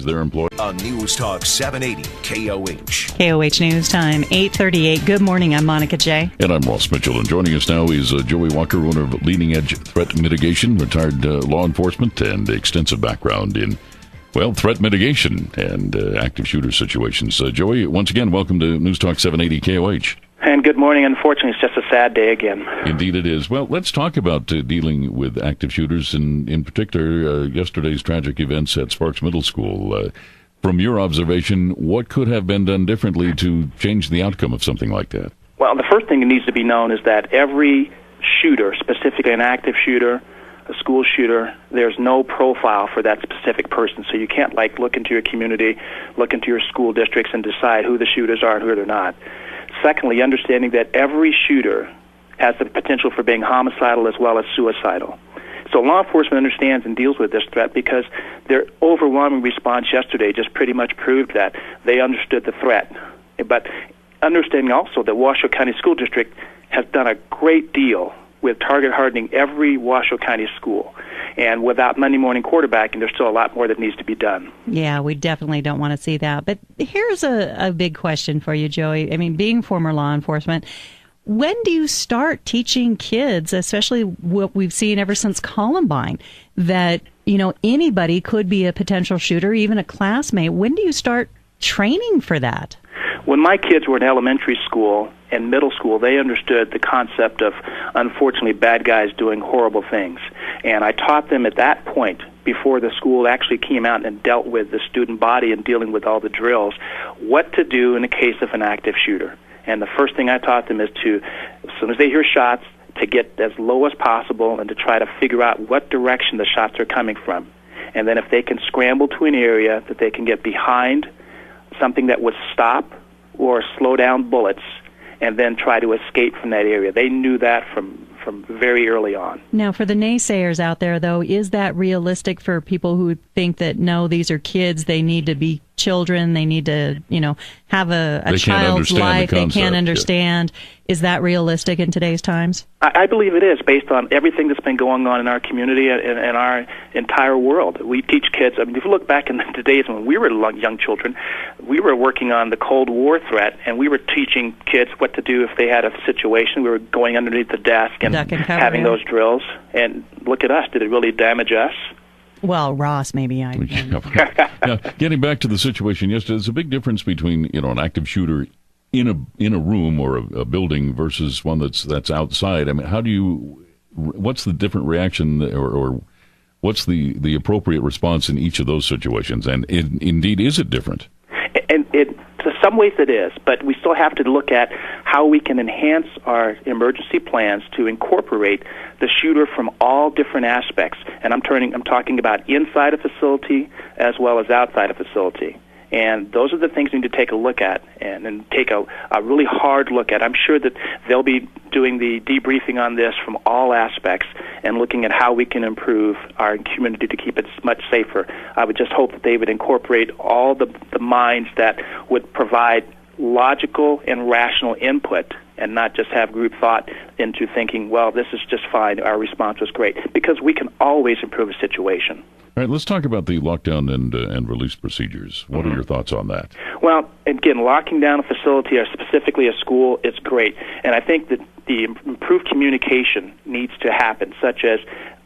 their employees. On News Talk 780 KOH. KOH News Time, 8:38. Good morning. I'm Monica J. And I'm Ross Mitchell. And joining us now is Joey Walker, owner of Leading Edge Threat Mitigation, retired law enforcement, and extensive background in, well, threat mitigation and active shooter situations. Joey, once again, welcome to News Talk 780 KOH. And good morning. Unfortunately, it's just a sad day again. Indeed it is. Well, let's talk about dealing with active shooters, and in particular, yesterday's tragic events at Sparks Middle School. From your observation, what could have been done differently to change the outcome of something like that? Well, the first thing that needs to be known is that every shooter, specifically an active shooter, a school shooter, there's no profile for that specific person. So you can't, look into your community, look into your school districts, and decide who the shooters are and who they're not. Secondly, understanding that every shooter has the potential for being homicidal as well as suicidal. So law enforcement understands and deals with this threat because their overwhelming response yesterday just pretty much proved that they understood the threat. But understanding also that Washoe County School District has done a great deal with target hardening every Washoe County school. And without Monday morning quarterbacking, there's still a lot more that needs to be done. Yeah, we definitely don't want to see that. But here's a big question for you, Joey. I mean, being former law enforcement, when do you start teaching kids, especially what we've seen ever since Columbine, that, anybody could be a potential shooter, even a classmate? When do you start training for that? When my kids were in elementary school and middle school, they understood the concept of, unfortunately, bad guys doing horrible things. And I taught them at that point, before the school actually came out and dealt with the student body and dealing with all the drills, what to do in the case of an active shooter. And the first thing I taught them is to, as soon as they hear shots, to get as low as possible and to try to figure out what direction the shots are coming from. And then if they can scramble to an area that they can get behind, something that would stop or slow down bullets, and then try to escape from that area. They knew that from very early on. Now, for the naysayers out there, though, is that realistic for people who think that, no, these are kids, they need to be children, they need to, have a child's life, they can't understand. Yeah. Is that realistic in today's times? I believe it is, based on everything that's been going on in our community and our entire world. We teach kids, if you look back in the days when we were young children, we were working on the Cold War threat, and we were teaching kids what to do if they had a situation. We were going underneath the desk and having those drills. And look at us. Did it really damage us? Well, Ross, maybe I... Now, getting back to the situation yesterday, there's a big difference between, an active shooter in a room or a building versus one that's outside. I mean, what's the different reaction or what's the appropriate response in each of those situations? And indeed, is it different? And to some ways it is, but we still have to look at how we can enhance our emergency plans to incorporate the shooter from all different aspects. And I'm talking about inside a facility as well as outside a facility. And those are the things we need to take a look at and take a really hard look at. I'm sure that they'll be doing the debriefing on this from all aspects and looking at how we can improve our community to keep it much safer. I would just hope that they would incorporate all the minds that would provide logical and rational input and not just have group thought into thinking, well, this is just fine, our response was great, because we can always improve a situation. All right, let's talk about the lockdown and release procedures. What are your thoughts on that? Well, again, locking down a facility, or specifically a school, it's great. And I think that the improved communication needs to happen, such as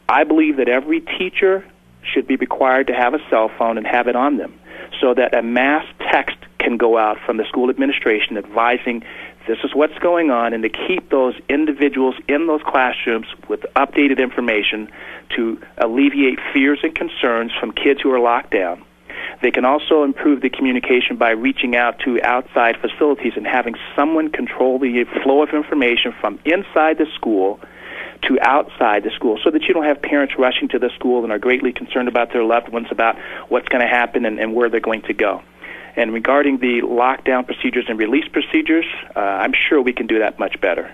I believe that every teacher should be required to have a cell phone and have it on them so that a mass text can go out from the school administration advising this is what's going on, and to keep those individuals in those classrooms with updated information to alleviate fears and concerns from kids who are locked down. They can also improve the communication by reaching out to outside facilities and having someone control the flow of information from inside the school to outside the school, so that you don't have parents rushing to the school and are greatly concerned about their loved ones, about what's going to happen and where they're going to go. And regarding the lockdown procedures and release procedures, I'm sure we can do that much better.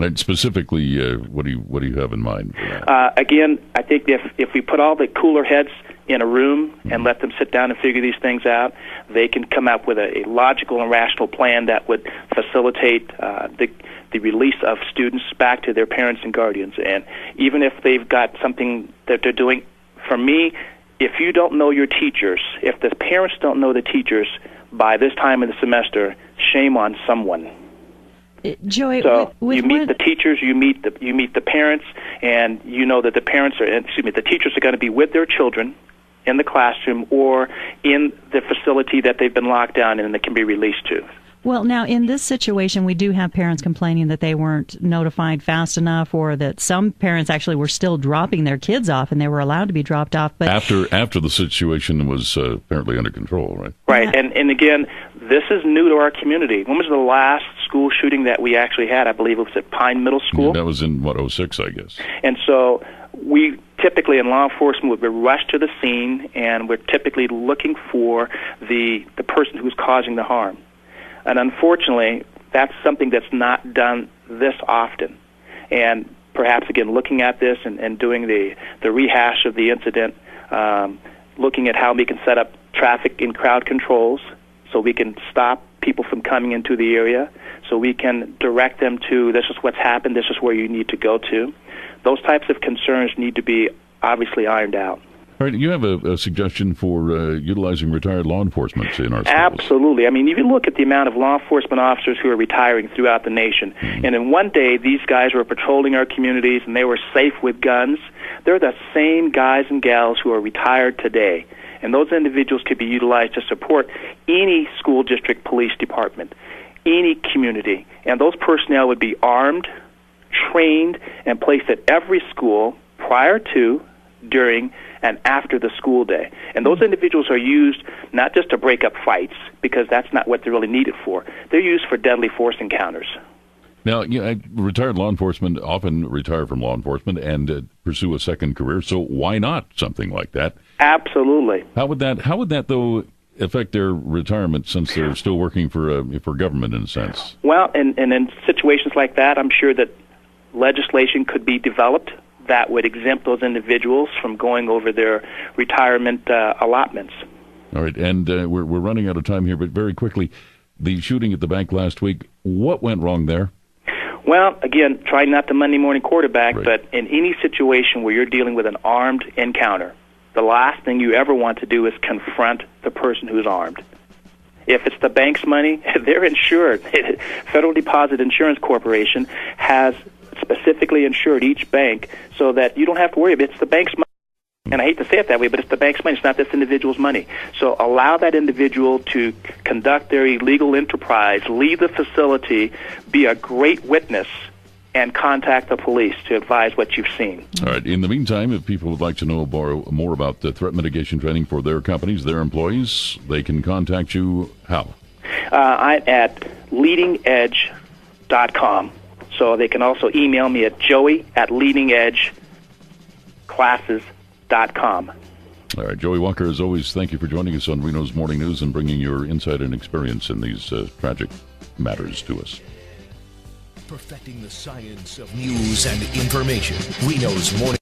And specifically, what do you have in mind for that? Again, I think if we put all the cooler heads in a room and let them sit down and figure these things out, they can come up with a logical and rational plan that would facilitate the release of students back to their parents and guardians. And even if they've got something that they're doing, for me, if you don't know your teachers, if the parents don't know the teachers by this time of the semester, shame on someone. Joy, so you meet the teachers, you meet the parents, and you know that the teachers are going to be with their children in the classroom or in the facility that they've been locked down in and that can be released to. Well, now, in this situation, we do have parents complaining that they weren't notified fast enough, or that some parents actually were still dropping their kids off, and they were allowed to be dropped off. But after the situation was apparently under control, right? Right, yeah. and again, this is new to our community. When was the last school shooting that we actually had? I believe it was at Pine Middle School. Yeah, that was in, 06, I guess. And so we typically in law enforcement would be rushed to the scene, and we're typically looking for the person who's causing the harm. And unfortunately, that's something that's not done this often. And perhaps, again, looking at this and doing the rehash of the incident, looking at how we can set up traffic and crowd controls so we can stop people from coming into the area, so we can direct them to, this is what's happened, this is where you need to go to. Those types of concerns need to be obviously ironed out. All right, you have a suggestion for utilizing retired law enforcement in our schools. Absolutely. I mean, if you look at the amount of law enforcement officers who are retiring throughout the nation, and in one day these guys were patrolling our communities and they were safe with guns, they're the same guys and gals who are retired today. And those individuals could be utilized to support any school district police department, any community. And those personnel would be armed, trained, and placed at every school prior to, during, and after the school day. And those individuals are used not just to break up fights, because that's not what they're really needed for. They're used for deadly force encounters. Now, retired law enforcement often retire from law enforcement and pursue a second career, so why not something like that? Absolutely. How would that though affect their retirement, since they're still working for government in a sense? Well, and in situations like that, I'm sure that legislation could be developed that would exempt those individuals from going over their retirement allotments. All right, and we're running out of time here, but very quickly, the shooting at the bank last week, what went wrong there? Well, again, try not to Monday morning quarterback, right. But in any situation where you're dealing with an armed encounter, the last thing you ever want to do is confront the person who's armed. If it's the bank's money, they're insured. Federal Deposit Insurance Corporation has specifically insured each bank so that you don't have to worry about it. It's the bank's money. And I hate to say it that way, but it's the bank's money. It's not this individual's money. So allow that individual to conduct their illegal enterprise, leave the facility, be a great witness, and contact the police to advise what you've seen. All right. In the meantime, if people would like to know more about the threat mitigation training for their companies, their employees, they can contact you how? I'm at leadingedge.com. So they can also email me at joey@leadingedgeclasses.com. All right, Joey Walker, as always, thank you for joining us on Reno's Morning News and bringing your insight and experience in these tragic matters to us. Perfecting the science of news and information. Reno's Morning